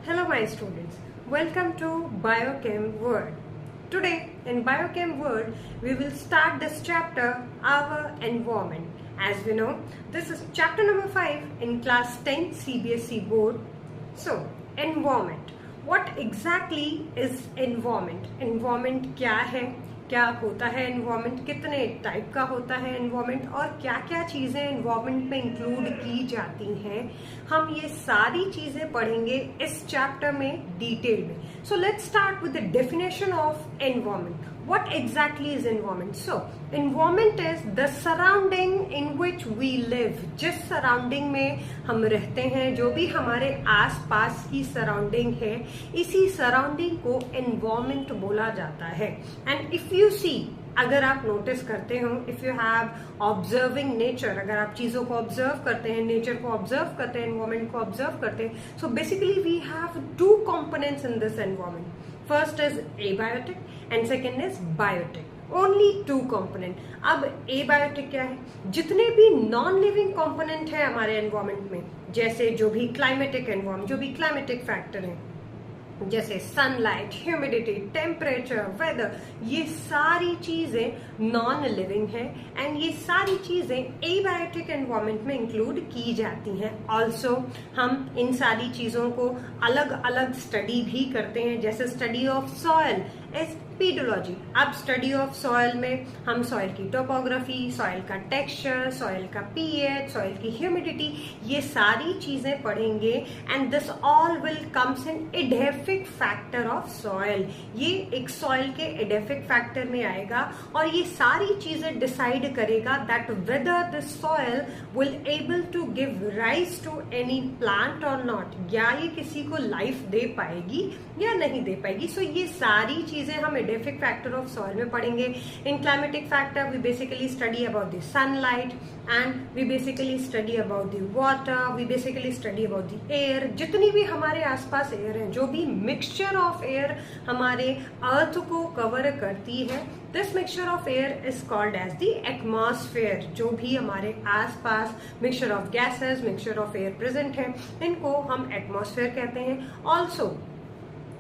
Hello my students, welcome to Biochem World. Today in Biochem World we will start this chapter, Our Environment. As we know, this is chapter number 5 in class 10 CBSE board. So, environment. What exactly is environment? Environment क्या है, क्या होता है environment, कितने type का होता है environment और क्या क्या चीज़ें एनवायरमेंट में इंक्लूड की जाती हैं, हम ये सारी चीज़ें पढ़ेंगे इस चैप्टर में डिटेल में. So let's start with the definition of environment. What exactly is environment? So, environment is the surrounding in which we live. जिस surrounding में हम रहते हैं, जो भी हमारे आसपास की surrounding है, इसी surrounding को environment बोला जाता है. And if you see, अगर आप नोटिस करते हो, if you have observing nature, अगर आप चीजों को ऑब्जर्व करते हैं, नेचर को ऑब्जर्व करते हैं, एनवायरमेंट को ऑब्जर्व करते हैं, so basically we have two components in this environment. First is abiotic and second is biotic. Only two component. अब एबायोटिक क्या है? जितने भी नॉन लिविंग कंपोनेंट है हमारे एनवायरमेंट में, जैसे जो भी क्लाइमेटिक एनवायरमेंट, जो भी क्लाइमेटिक फैक्टर है, जैसे सनलाइट, ह्यूमिडिटी, टेम्परेचर, वेदर, ये सारी चीजें नॉन लिविंग है एंड ये सारी चीजें एबायोटिक एनवायरमेंट में इंक्लूड की जाती हैं. ऑल्सो हम इन सारी चीजों को अलग अलग स्टडी भी करते हैं, जैसे study of soil is pedology. अब स्टडी ऑफ सॉइल में हम सॉइल की टोपोग्राफी, सॉइल का टेक्सचर, सॉइल का पीएच, सॉइल की ह्यूमिडिटी, ये सारी चीजें पढ़ेंगे and this all will comes in edaphic factor of soil. ये एक सॉइल के एडेफिक फैक्टर में आएगा और ये सारी चीजें डिसाइड करेगा that whether this soil will able to give rise to any plant और नॉट. या ये किसी को लाइफ दे पाएगी या नहीं दे पाएगी. सो ये सारी चीजें हम एडेफिक फैक्टर ऑफ सॉइल में पढ़ेंगे. In climatic factor we basically study about the sunlight and we basically study about the water, we basically study about the air. जितनी भी हमारे आसपास एयर है, जो भी मिक्सचर ऑफ एयर हमारे अर्थ को कवर करती है, this mixture of air is called as the atmosphere. जो भी हमारे आसपास mixture of gases, mixture of air present है, इनको हम एटमॉस्फेयर कहते हैं. ऑल्सो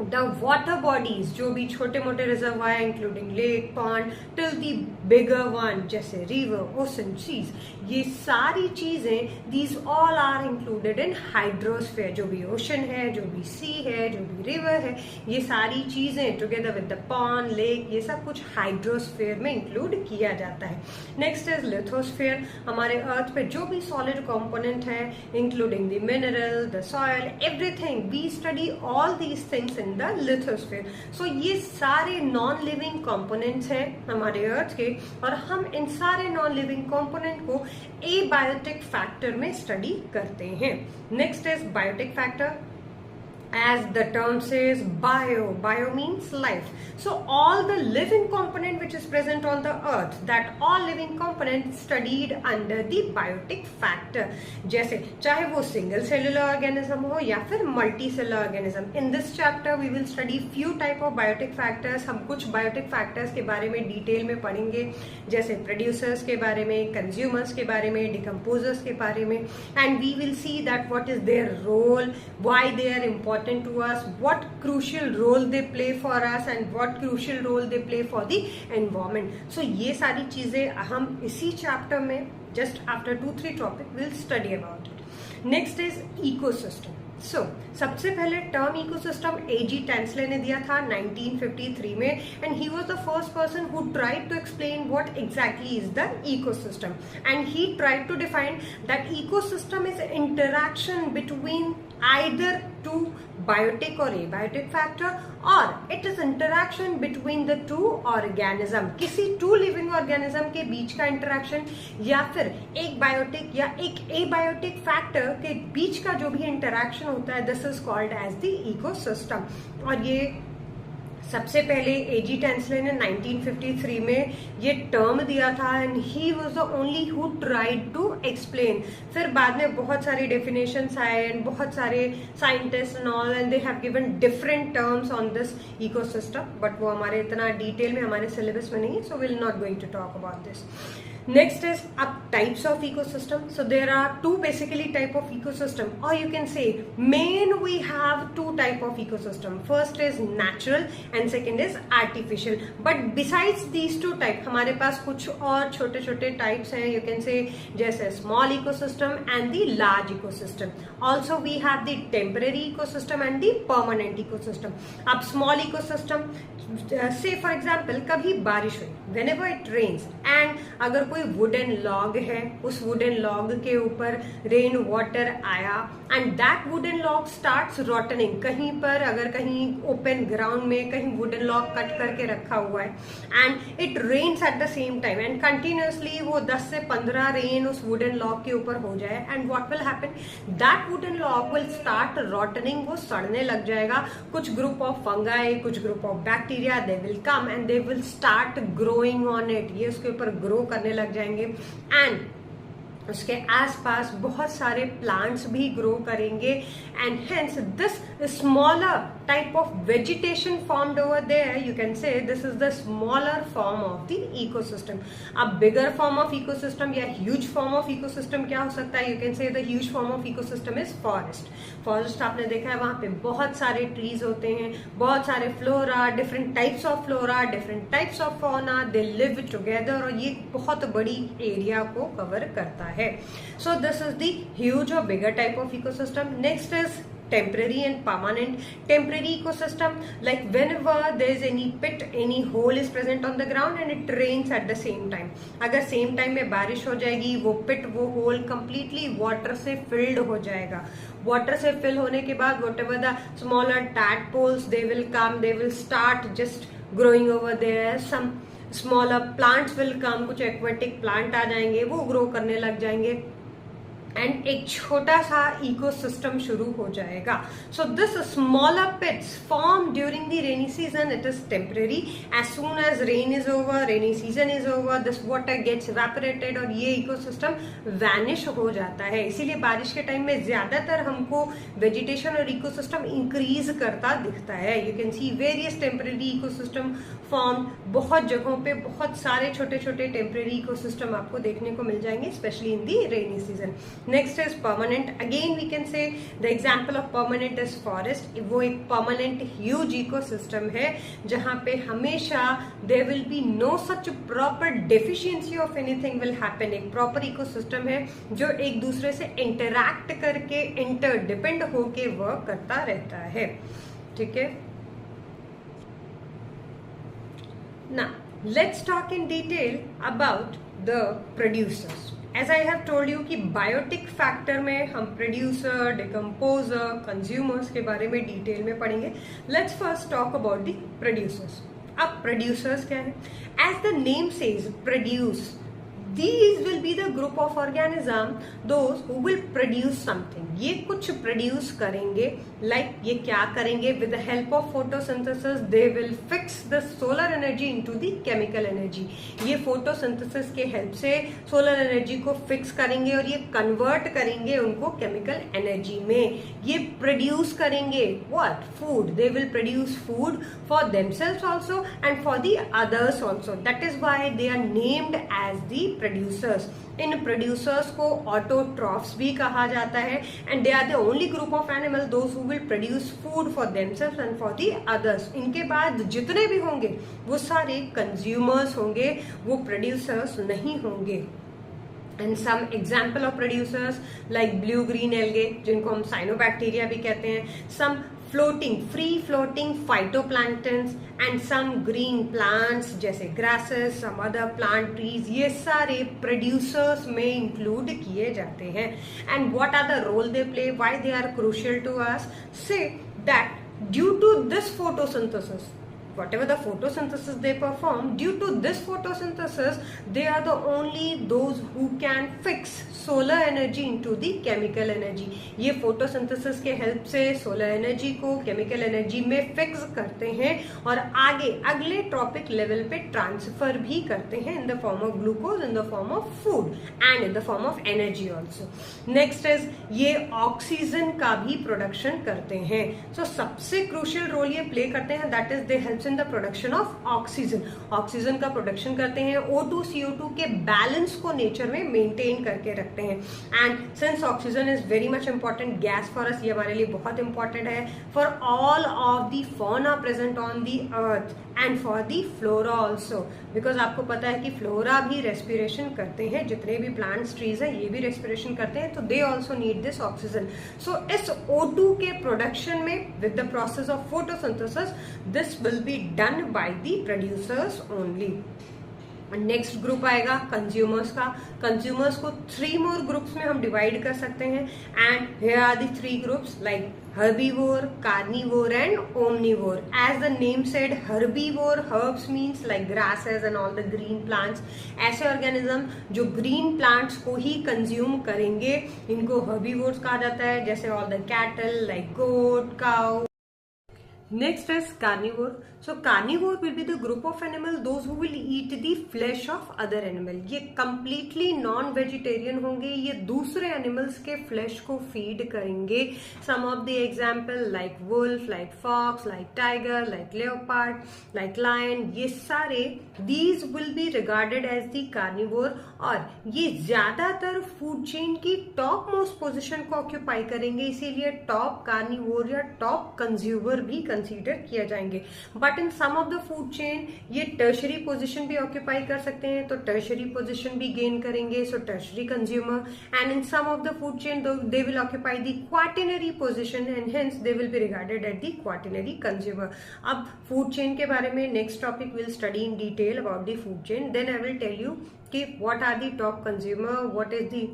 द वाटर बॉडीज, जो भी छोटे मोटे reservoir including lake, pond till the bigger one, जैसे रिवर, ओशन, सीज, ये सारी चीजें these all are included in hydrosphere. जो भी ओशन है, जो भी सी है, जो भी रिवर है, ये सारी चीजें together with the pond, lake, ये सब कुछ हाइड्रोस्फेयर में इंक्लूड किया जाता है. Next is lithosphere. हमारे अर्थ पे जो भी सॉलिड कंपोनेंट है including the mineral, the soil, everything, we study all these things in the lithosphere. So ये सारे नॉन लिविंग कंपोनेंट्स हैं हमारे अर्थ के और हम इन सारे नॉन लिविंग कंपोनेंट को एबायोटिक फैक्टर में स्टडी करते हैं. Next is biotic factor. As the term says, bio means life. So all the living component which is present on the earth, that all living components studied under the biotic factor. जैसे चाहे वो single cellular organism हो या फिर multicellular organism. In this chapter we will study few type of biotic factors. हम कुछ biotic factors के बारे में डिटेल में पढ़ेंगे, जैसे producers के बारे में, consumers के बारे में, decomposers के बारे में, and we will see that what is their role, why they are important to us, what crucial role they play for us and what crucial role they play for the environment. So ये सारी चीजें हम इसी chapter में just after 2-3 topic will study about it. Next is ecosystem. So, सबसे पहले term ecosystem A.G. Tansley ने दिया था 1953 में and he was the first person who tried to explain what exactly is the ecosystem, and he tried to define that ecosystem is interaction between either two biotic or abiotic factor or it is interaction between the two organism. किसी two living organism के बीच का interaction या फिर एक biotic या एक abiotic factor के बीच का जो भी interaction होता है, this is called as the ecosystem. और ये सबसे पहले A.G. टेंसले ने 1953 में ये टर्म दिया था and he was the only who tried to explain. फिर बाद में बहुत सारे डेफिनेशंस आए एंड बहुत सारे scientist and all and they have given different terms on this ecosystem, but वो हमारे इतना डिटेल में हमारे सिलेबस में नहीं है, so we will not going to talk about this. Next is up types of ecosystem. So there are two basically type of ecosystem, or you can say main we have two type of ecosystem. First is natural and second is artificial. But besides these two type हमारे पास कुछ और छोटे छोटे types हैं, you can say जैसे small ecosystem and the large ecosystem. Also we have the temporary ecosystem and the permanent ecosystem. अब small ecosystem, say for example कभी बारिश हुई, whenever it rains and अगर कोई वुडन लॉग है, उस वुडन लॉग के ऊपर रेन वाटर आया and that wooden log starts rotting, कहीं पर अगर कहीं ओपन ग्राउंड में कहीं वुडन लॉग कट करके रखा हुआ है and it rains at the same time and continuously वो 10 से 15 रेन उस वुडन लॉग के ऊपर हो जाए and what will happen, that wooden log will start rotting, वो सड़ने लग जाएगा. कुछ ग्रुप ऑफ फंगाई, कुछ group of bacteria, they will come and they will start growing on it, ये उसके ऊपर ग्रो करने लग जाएंगे एंड उसके आसपास बहुत सारे प्लांट्स भी ग्रो करेंगे and hence this smaller type of vegetation formed over there, you can say this is the smaller form of the ecosystem. अब बिगर फॉर्म ऑफ इकोसिस्टम या ह्यूज फॉर्म ऑफ इकोसिस्टम क्या हो सकता है, you can say the huge form of ecosystem is forest. Forest आपने देखा है, वहां पे बहुत सारे ट्रीज होते हैं, बहुत सारे flora, different types of flora, different types of fauna, they live together और ये बहुत बड़ी एरिया को कवर करता है. So this is the huge or bigger type of ecosystem. Next is temporary and permanent. Temporary ecosystem, like whenever there is any pit, any hole is present on the ground and it rains at the same time. अगर same time में बारिश हो जाएगी, वो pit, वो hole completely water से filled हो जाएगा. Water से fill होने के बाद whatever the smaller tadpoles, they will come, they will start just growing over there. Some smaller plants will come, कुछ एक्वेटिक प्लांट आ जाएंगे, वो ग्रो करने लग जाएंगे एंड एक छोटा सा इकोसिस्टम शुरू हो जाएगा. So this smaller pits form during the rainy season, it is temporary. As soon as rain is over, rainy season is over, this water gets evaporated और ये इकोसिस्टम वैनिश हो जाता है. इसीलिए बारिश के टाइम में ज्यादातर हमको वेजिटेशन और इकोसिस्टम इंक्रीज करता दिखता है. You can see various temporary ecosystem form, बहुत जगहों पे बहुत सारे छोटे छोटे टेम्परेरी इकोसिस्टम आपको देखने को मिल जाएंगे, specially in the rainy season. Next is permanent. Again we can say the example of permanent is forest. वो एक permanent huge ecosystem है जहाँ पे हमेशा there will be no such proper deficiency of anything will happen. एक proper ecosystem है जो एक दूसरे से interact करके interdepend होके work करता रहता है. ठीक है. Now let's talk in detail about the producers. As I have told you कि बायोटिक फैक्टर में हम प्रोड्यूसर, डिकम्पोजर, कंज्यूमर्स के बारे में डिटेल में पढ़ेंगे. Let's first talk about the producers. अब प्रोड्यूसर्स क्या है? As the name says produce, these will be the group of organism those who will produce something. ये कुछ produce करेंगे, like ये क्या करेंगे? With the help of photosynthesis they will fix the solar energy into the chemical energy. ये photosynthesis के help से solar energy को fix करेंगे और ये convert करेंगे उनको chemical energy में. ये produce करेंगे what? Food. They will produce food for themselves also and for the others also. That is why they are named as the producers. इन प्रोड्यूसर्स को ऑटोट्रॉफ्स भी कहा जाता है and they are the only group of animal those who will produce food for themselves and for the others. इनके बाद जितने भी होंगे वो सारे कंज्यूमर्स होंगे, वो प्रोड्यूसर्स नहीं होंगे. And some example of producers like blue green algae जिनको हम cyanobacteria भी कहते हैं, some floating free floating phytoplanktons and some green plants जैसे grasses, some other plant trees, ये सारे producers में include किए जाते हैं. And what are the role they play, why they are crucial to us? Say that due to this photosynthesis, whatever the photosynthesis they perform, due to this photosynthesis they are the only those who can fix solar energy into the chemical energy. ये photosynthesis के help से solar energy को chemical energy में fix करते हैं और आगे अगले tropic level पे transfer भी करते हैं in the form of glucose, in the form of food and in the form of energy also. Next is ये oxygen का भी production करते हैं. So सबसे crucial role ये play करते हैं, that is they help helps in the production of oxygen, oxygen का प्रोडक्शन करते हैं, O2 CO2 के बैलेंस को नेचर में मेंटेन करके रखते हैं। And since oxygen is very much important gas for us, ये हमारे लिए बहुत इंपॉर्टेंट है for all of the fauna present on the earth and for the flora also, because आपको पता है कि फ्लोरा भी रेस्पिरेशन करते हैं, जितने भी प्लांट्स ट्रीज हैं ये भी रेस्पिरेशन करते हैं, तो they also need this oxygen. So इस O2 के प्रोडक्शन में with the process of photosynthesis this will be done by the producers only. Next group आएगा कंज्यूमर्स का। कंज्यूमर्स को 3 मोर ग्रुप्स में हम डिवाइड कर सकते हैं and here are the 3 groups like herbivore, carnivore and omnivore. As the name said, herbivore, herbs means like grasses and all the green plants. ऐसे organism जो ग्रीन प्लांट्स को ही कंज्यूम करेंगे इनको herbivores कहा जाता है, जैसे all the cattle like goat, cow. Next is carnivore. So carnivore will be the group of animal those who will eat the flesh of other animal. ये completely non-vegetarian होंगे, ये दूसरे animals के flesh को feed करेंगे. Some of the example like wolf, like fox, like tiger, like leopard, like lion, ये सारे these will be regarded as the carnivore और ये ज्यादातर food chain की top most position को occupy करेंगे, इसीलिए top carnivore या top consumer भी कंसीडर किया जाएंगे। But in some of the food chain ये टर्शरी पोजीशन भी ऑक्यूपाई कर सकते हैं, तो टर्शरी पोजीशन भी गेन करेंगे, so tertiary consumer. And in some of the food chain they will occupy the quaternary position and hence they will be regarded at the quaternary consumer. अब food chain के बारे में next topic will study in detail about the food chain, then I will tell you कि what are the top consumer, what is the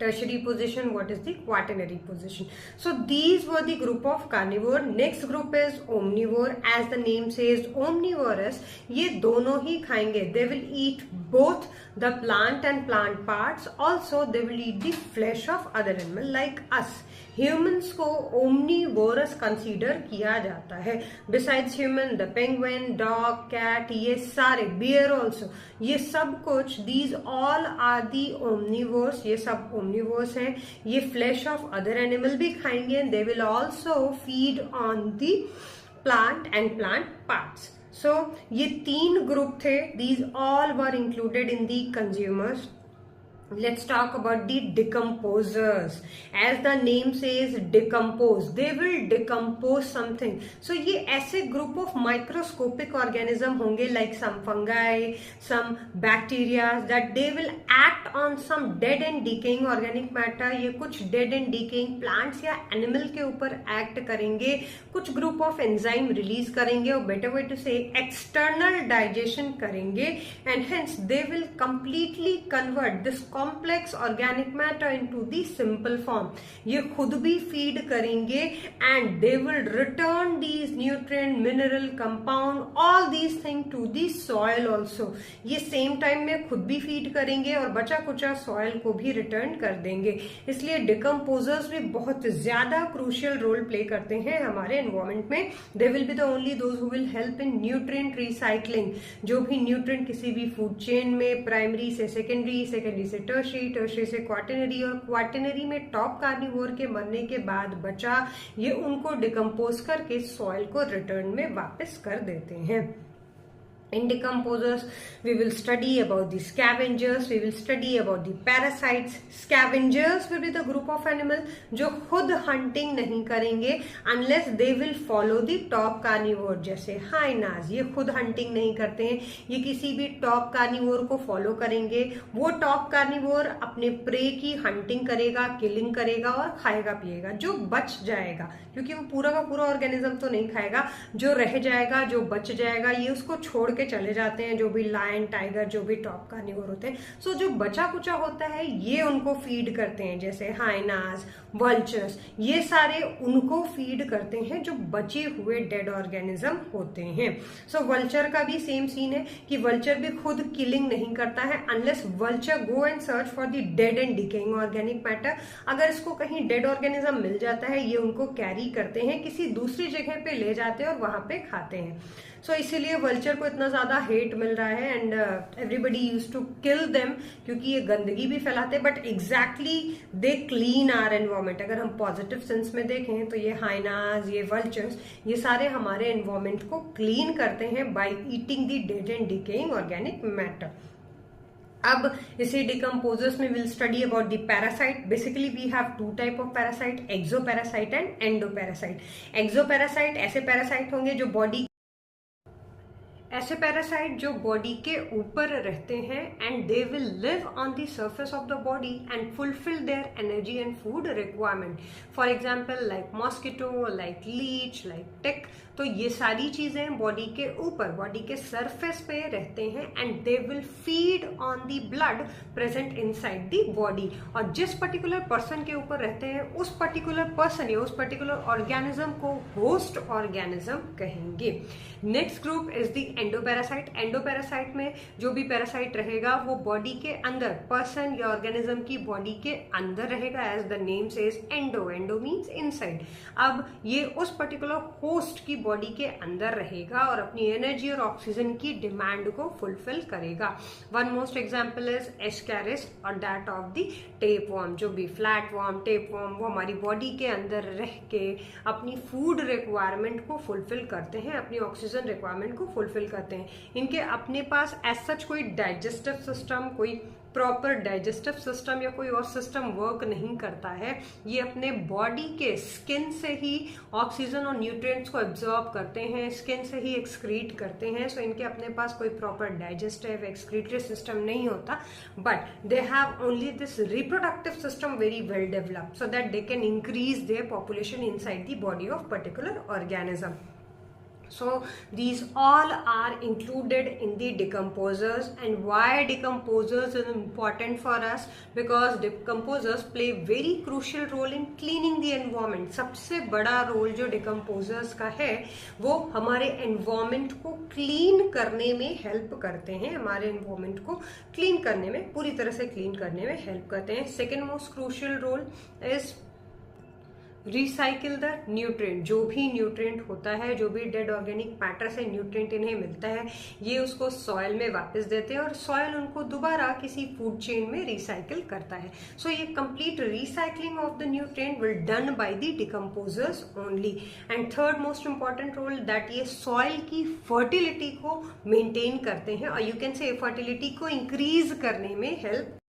tertiary position, what is the quaternary position. So these were the group of carnivore. Next group is omnivore. As the name says, omnivorous, ये दोनों ही खाएंगे, they will eat both the plant and plant parts, also they will eat the flesh of other animal like us. Humans को omnivorous consider किया जाता है। Besides human the penguin, dog, cat, ये सारे, bear also, ये सब कुछ these all are the omnivores, ये सब ओमनीवोर्स हैं। ये फ्लैश ऑफ अदर एनिमल भी खाएंगे, they will also feed on the plant and plant parts. So ये 3 ग्रुप थे, these all were included in the consumers. Let's talk about the decomposers. As the name says, decompose. They will decompose something. So ये ऐसे group of microscopic organism होंगे like some fungi, some bacteria that they will act on some dead and decaying organic matter. ये कुछ dead and decaying plants या animal के ऊपर act करेंगे, कुछ group of enzyme release करेंगे और better way to say external digestion करेंगे and hence they will completely convert this complex organic matter into the simple form. ये खुद भी feed करेंगे and they will return these nutrient, mineral, compound, all these things to the soil also. ये same time में खुद भी feed करेंगे और बचा कुचा soil को भी return कर देंगे। इसलिए decomposers भी बहुत ज्यादा crucial role play करते हैं हमारे environment में। They will be the only those who will help in nutrient recycling. जो भी nutrient किसी भी food chain में primary से secondary, secondary से टर्शरी से क्वाटिनरी और क्वाटिनरी में टॉप कार्निवोर के मरने के बाद बचा, ये उनको डिकम्पोज करके सॉइल को रिटर्न में वापस कर देते हैं। In decomposers, we will study about the scavengers, we will study about the parasites. Scavengers will be the group of animals जो खुद hunting नहीं करेंगे unless they will follow the top carnivore. जैसे hyenas, ये खुद hunting नहीं करते हैं, ये किसी भी top carnivore को follow करेंगे। वो top carnivore अपने prey की hunting करेगा, killing करेगा और खाएगा पिएगा। जो बच जाएगा, क्योंकि वो पूरा का पूरा ऑर्गेनिज्म तो नहीं खाएगा, जो रह जाएगा, जो बच जाएगा, ये उसको छोड़ के चले जाते हैं, जो भी लायन, टाइगर, जो भी टॉप कार्निवोर होते हैं। सो जो बचा कुचा होता है ये उनको फीड करते हैं, जैसे हाइनास, वल्चर्स, ये सारे उनको फीड करते हैं जो बचे हुए डेड ऑर्गेनिज्म होते हैं। सो वल्चर का भी सेम सीन है कि वल्चर भी खुद किलिंग नहीं करता है unless vulture go and search for the dead and decaying organic matter. अगर इसको कहीं डेड ऑर्गेनिज्म मिल जाता है, ये उनको कैरी करते हैं, किसी दूसरी जगह पे ले जाते हैं और वहां पे खाते हैं। सो इसीलिए वल्चर को इतना ज़्यादा हेट मिल रहा है and everybody use to kill them, क्योंकि ये गंदगी भी फैलाते हैं, but exactly they clean our environment. अगर हम पॉजिटिव सेंस में देखें तो ये हाइनाज, ये वल्चर्स, ये सारे हमारे एनवायरमेंट को क्लीन करते हैं by eating the dead and decaying organic matter. अब इसी डिकम्पोजर्स में will study about the parasite. Basically we have two type of parasite, exoparasite and endoparasite. Exoparasite ऐसे पैरासाइट होंगे जो ऐसे पैरासाइट जो बॉडी के ऊपर रहते हैं and they will live on the surface of the body and fulfill their energy and food requirement. For example like mosquito, like leech, like tick. तो ये सारी चीजें बॉडी के ऊपर, बॉडी के सरफेस पे रहते हैं and they will feed on the blood present inside the body. और जिस पर्टिकुलर पर्सन के ऊपर रहते हैं उस पर्टिकुलर पर्सन या उस पर्टिकुलर ऑर्गेनिज्म को होस्ट ऑर्गेनिज्म कहेंगे। Next group is the endoparasite. Endoparasite में जो भी पैरासाइट रहेगा वो बॉडी के अंदर, पर्सन या ऑर्गेनिज्म की बॉडी के अंदर रहेगा, as the name says endo. Endo means inside. अब ये उस पर्टिकुलर होस्ट की बॉडी के अंदर रहेगा और अपनी एनर्जी और ऑक्सीजन की डिमांड को फुलफिल करेगा। One most example is Ascaris और दैट ऑफ द टेपवर्म। जो भी फ्लैट वर्म, टेपवर्म, वो हमारी बॉडी के अंदर रह के अपनी फूड रिक्वायरमेंट को फुलफिल करते हैं, अपनी ऑक्सीजन रिक्वायरमेंट को फुलफिल करते हैं। इनके अपने पास एज सच कोई डाइजेस्टिव सिस्टम, कोई प्रॉपर डाइजेस्टिव सिस्टम या कोई और सिस्टम वर्क नहीं करता है। ये अपने बॉडी के स्किन से ही ऑक्सीजन और न्यूट्रिएंट्स को एब्जॉर्ब करते हैं, स्किन से ही एक्सक्रीट करते हैं। सो इनके अपने पास कोई प्रॉपर डाइजेस्टिव एक्सक्रीटरी सिस्टम नहीं होता, but they have only this reproductive system very well developed so that they can increase their population inside the body of particular organism. So these all are included in the decomposers. And why decomposers is important for us? Because decomposers play very crucial role in cleaning the environment. सबसे बड़ा role जो decomposers का है वो हमारे environment को clean करने में help करते हैं, हमारे environment को clean करने में, पूरी तरह से clean करने में help करते हैं. Second most crucial role is recycle the nutrient. जो भी न्यूट्रिएंट होता है, जो भी डेड ऑर्गेनिक मैटर से न्यूट्रिएंट इन्हें मिलता है, ये उसको सॉइल में वापस देते हैं और सॉइल उनको दोबारा किसी फूड चेन में रिसाइकिल करता है. सो ये complete recycling of the nutrient will done by the decomposers only. And third most important role that ये सॉइल की फर्टिलिटी को मेंटेन करते हैं और यू कैन से फर्टिलिटी को इंक्रीज करने में हेल्प